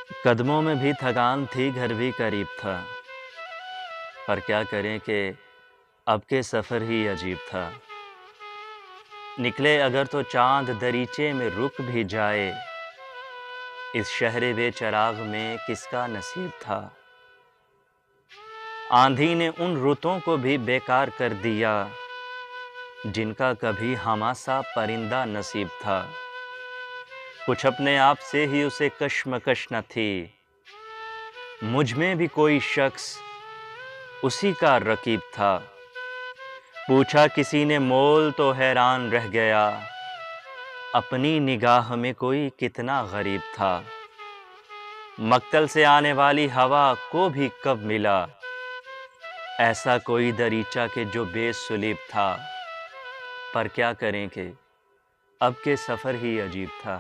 قدموں میں بھی تھکان تھی، گھر بھی قریب تھا، پر کیا کریں کہ اب کے سفر ہی عجیب تھا۔ نکلے اگر تو چاند دریچے میں رک بھی جائے، اس شہر بے چراغ میں کس کا نصیب تھا۔ آندھی نے ان رتوں کو بھی بیکار کر دیا، جن کا کبھی ہما سا پرندہ نصیب تھا۔ کچھ اپنے آپ سے ہی اسے کشمکش نہ تھی، مجھ میں بھی کوئی شخص اسی کا رقیب تھا۔ پوچھا کسی نے مول تو حیران رہ گیا، اپنی نگاہ میں کوئی کتنا غریب تھا۔ مقتل سے آنے والی ہوا کو بھی کب ملا، ایسا کوئی دریچہ کہ جو بے سلیب تھا۔ پر کیا کریں کہ اب کے سفر ہی عجیب تھا۔